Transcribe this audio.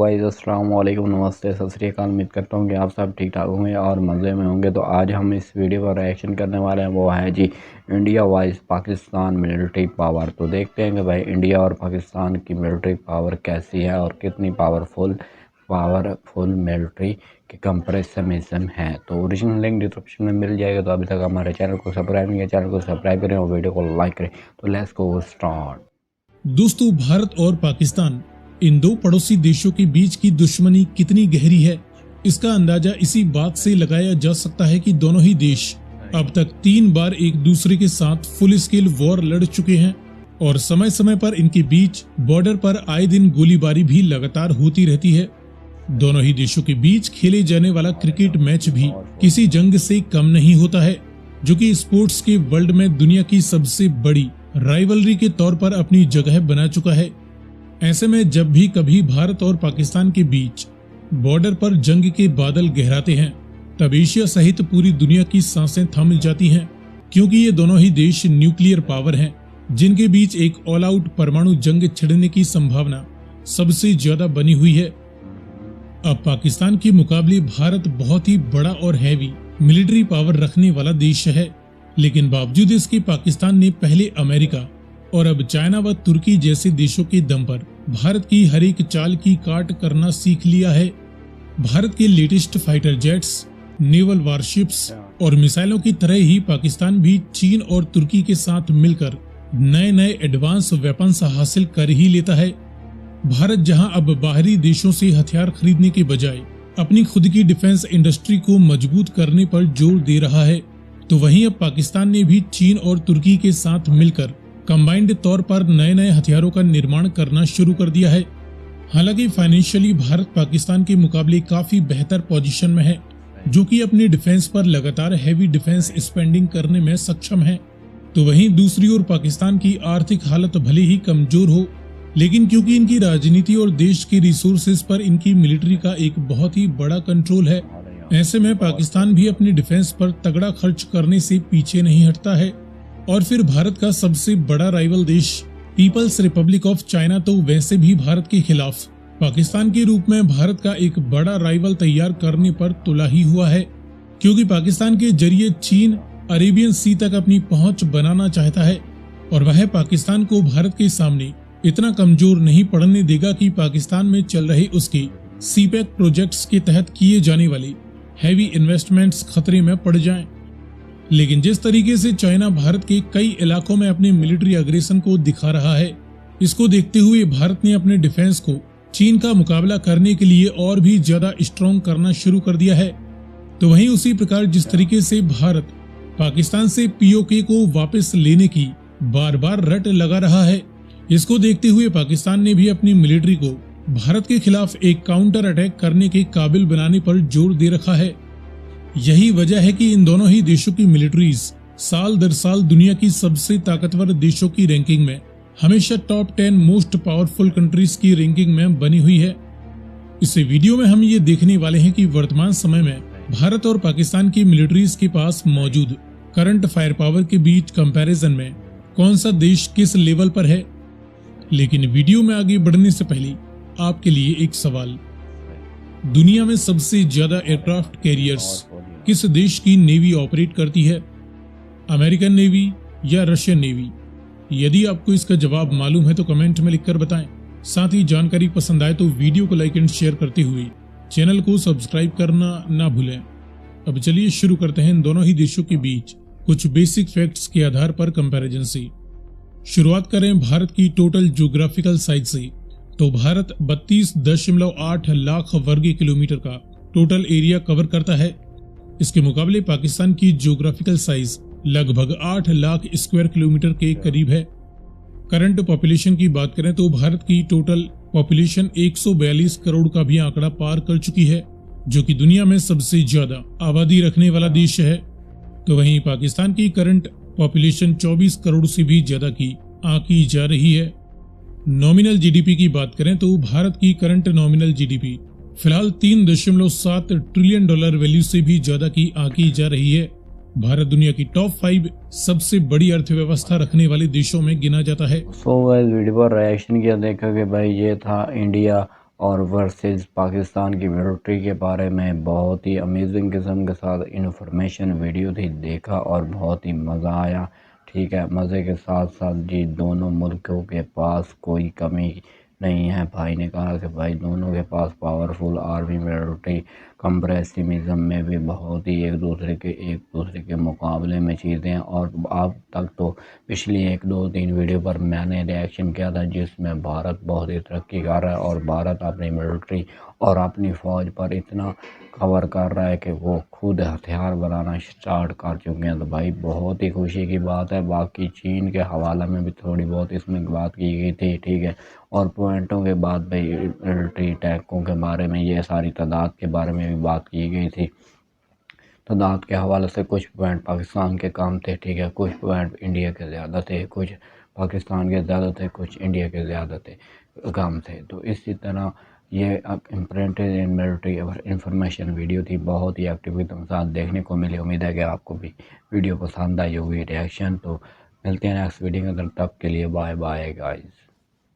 Guys अस्सलाम वालेकुम, नमस्ते, सत श्री अकाल। उम्मीद करता हूँ कि आप सब ठीक ठाक होंगे और मज़े में होंगे। तो आज हम इस वीडियो पर रिएक्शन करने वाले हैं, वो है जी India wise Pakistan military power. तो देखते हैं कि भाई इंडिया और पाकिस्तान की मिलिट्री पावर कैसी है और कितनी पावरफुल मिलिट्री के कंपैरिजन है। तो ओरिजिनल लिंक डिस्क्रिप्शन में मिल जाएगा। तो अभी तक हमारे चैनल को सब्सक्राइब नहीं किया, चैनल को सब्सक्राइब करें और वीडियो को लाइक करें। तो लेट्स गो स्टार्ट। दोस्तों, भारत और पाकिस्तान इन दो पड़ोसी देशों के बीच की दुश्मनी कितनी गहरी है, इसका अंदाजा इसी बात से लगाया जा सकता है कि दोनों ही देश अब तक 3 बार एक दूसरे के साथ फुल स्केल वॉर लड़ चुके हैं और समय समय पर इनके बीच बॉर्डर पर आए दिन गोलीबारी भी लगातार होती रहती है। दोनों ही देशों के बीच खेले जाने वाला क्रिकेट मैच भी किसी जंग से कम नहीं होता है, जो कि स्पोर्ट्स के वर्ल्ड में दुनिया की सबसे बड़ी राइवलरी के तौर पर अपनी जगह बना चुका है। ऐसे में जब भी कभी भारत और पाकिस्तान के बीच बॉर्डर पर जंग के बादल गहराते हैं, तब एशिया सहित पूरी दुनिया की सांसें थम जाती हैं, क्योंकि ये दोनों ही देश न्यूक्लियर पावर हैं, जिनके बीच एक ऑल आउट परमाणु जंग छिड़ने की संभावना सबसे ज्यादा बनी हुई है। अब पाकिस्तान के मुकाबले भारत बहुत ही बड़ा और हैवी मिलिट्री पावर रखने वाला देश है, लेकिन बावजूद इसके पाकिस्तान ने पहले अमेरिका और अब चाइना व तुर्की जैसे देशों के दम पर भारत की हर एक चाल की काट करना सीख लिया है। भारत के latest fighter jets, naval warships और मिसाइलों की तरह ही पाकिस्तान भी चीन और तुर्की के साथ मिलकर नए नए एडवांस वेपन्स हासिल कर ही लेता है। भारत जहां अब बाहरी देशों से हथियार खरीदने के बजाय अपनी खुद की डिफेंस इंडस्ट्री को मजबूत करने पर जोर दे रहा है, तो वहीं अब पाकिस्तान ने भी चीन और तुर्की के साथ मिलकर कंबाइंड तौर पर नए नए हथियारों का निर्माण करना शुरू कर दिया है। हालांकि फाइनेंशियली भारत पाकिस्तान के मुकाबले काफी बेहतर पोजीशन में है, जो कि अपने डिफेंस पर लगातार हैवी डिफेंस स्पेंडिंग करने में सक्षम है। तो वहीं दूसरी ओर पाकिस्तान की आर्थिक हालत भले ही कमजोर हो, लेकिन क्योंकि इनकी राजनीति और देश के रिसोर्सेज पर इनकी मिलिट्री का एक बहुत ही बड़ा कंट्रोल है, ऐसे में पाकिस्तान भी अपनी डिफेंस पर तगड़ा खर्च करने से पीछे नहीं हटता है। और फिर भारत का सबसे बड़ा राइवल देश पीपल्स रिपब्लिक ऑफ चाइना तो वैसे भी भारत के खिलाफ पाकिस्तान के रूप में भारत का एक बड़ा राइवल तैयार करने पर तुला ही हुआ है, क्योंकि पाकिस्तान के जरिए चीन अरेबियन सी तक अपनी पहुंच बनाना चाहता है और वह पाकिस्तान को भारत के सामने इतना कमजोर नहीं पड़ने देगा कि पाकिस्तान में चल रहे उसके सीपैक प्रोजेक्ट्स के तहत किए जाने वाले हैवी इन्वेस्टमेंट्स खतरे में पड़ जाएं। लेकिन जिस तरीके से चाइना भारत के कई इलाकों में अपने मिलिट्री अग्रेशन को दिखा रहा है, इसको देखते हुए भारत ने अपने डिफेंस को चीन का मुकाबला करने के लिए और भी ज्यादा स्ट्रॉन्ग करना शुरू कर दिया है। तो वहीं उसी प्रकार जिस तरीके से भारत पाकिस्तान से पीओके को वापस लेने की बार बार रट लगा रहा है, इसको देखते हुए पाकिस्तान ने भी अपनी मिलिट्री को भारत के खिलाफ एक काउंटर अटैक करने के काबिल बनाने पर जोर दे रखा है। यही वजह है कि इन दोनों ही देशों की मिलिट्रीज साल दर साल दुनिया की सबसे ताकतवर देशों की रैंकिंग में हमेशा टॉप 10 मोस्ट पावरफुल कंट्रीज की रैंकिंग में बनी हुई है। इस वीडियो में हम ये देखने वाले हैं कि वर्तमान समय में भारत और पाकिस्तान की मिलिट्रीज के पास मौजूद करंट फायर पावर के बीच कंपैरिजन में कौन सा देश किस लेवल पर है। लेकिन वीडियो में आगे बढ़ने से पहले आपके लिए एक सवाल, दुनिया में सबसे ज्यादा एयरक्राफ्ट कैरियर्स किस देश की नेवी ऑपरेट करती है, अमेरिकन नेवी या रशियन नेवी? यदि आपको इसका जवाब मालूम है तो कमेंट में लिखकर बताएं। साथ ही जानकारी पसंद आए तो वीडियो को लाइक एंड शेयर करते हुए चैनल को सब्सक्राइब करना ना भूलें। अब चलिए शुरू करते हैं इन दोनों ही देशों के बीच कुछ बेसिक फैक्ट्स के आधार पर कंपैरिजन से। शुरुआत करें भारत की टोटल ज्योग्राफिकल साइज से, तो भारत 32.8 लाख वर्ग किलोमीटर का टोटल एरिया कवर करता है। इसके मुकाबले पाकिस्तान की ज्योग्राफिकल साइज लगभग 8 लाख स्क्वायर किलोमीटर के करीब है। करंट पॉपुलेशन की बात करें तो भारत की टोटल पॉपुलेशन 142 करोड़ का भी आंकड़ा पार कर चुकी है, जो कि दुनिया में सबसे ज्यादा आबादी रखने वाला देश है। तो वहीं पाकिस्तान की करंट पॉपुलेशन 24 करोड़ से भी ज्यादा की आंकी जा रही है। नॉमिनल जीडीपी की बात करें तो भारत की करंट नॉमिनल जीडीपी फिलहाल $3.7 ट्रिलियन वैल्यू से भी ज्यादा की आंकी जा रही है। भारत दुनिया की टॉप 5 सबसे बड़ी अर्थव्यवस्था रखने वाले देशों में गिना जाता है। वीडियो पर रिएक्शन किया, देखा कि भाई ये था इंडिया और वर्सेस पाकिस्तान की मिलिट्री के बारे में बहुत ही अमेजिंग किस्म के साथ इन्फॉर्मेशन वीडियो थी, देखा और बहुत ही मज़ा आया। ठीक है, मज़े के साथ साथ जी दोनों मुल्कों के पास कोई कमी नहीं है। भाई ने कहा कि भाई दोनों के पास पावरफुल आर्मी मिलिट्री कंप्रेसिमिज़म में भी बहुत ही एक दूसरे के मुकाबले में चीज़ें हैं। और अब तक तो पिछली 1 2 3 वीडियो पर मैंने रिएक्शन किया था जिसमें भारत बहुत ही तरक्की कर रहा है और भारत अपनी मिलिट्री और अपनी फ़ौज पर इतना कवर कर रहा है कि वो खुद हथियार बनाना स्टार्ट कर चुके हैं। तो भाई बहुत ही खुशी की बात है। बाकी चीन के हवाला में भी थोड़ी बहुत इसमें बात की गई थी, ठीक है, और पॉइंटों के बाद भाई मिलिट्री टैंकों के बारे में, ये सारी तादाद के बारे में भी बात की गई थी। तादाद के हवाले से कुछ पॉइंट पाकिस्तान के कम थे, ठीक है, कुछ पॉइंट इंडिया के ज़्यादा थे, कुछ पाकिस्तान के ज़्यादा थे, कुछ इंडिया के ज़्यादा थे, कम थे। तो इसी तरह ये इम्प्रिंटेड इन मिलिट्री और इंफॉर्मेशन वीडियो थी, बहुत ही एक्टिविटी के साथ देखने को मिली। उम्मीद है कि आपको भी वीडियो पसंद आई होगी रिएक्शन। तो मिलते हैं नेक्स्ट वीडियो के अंदर, तब के लिए बाय बाय गाइस।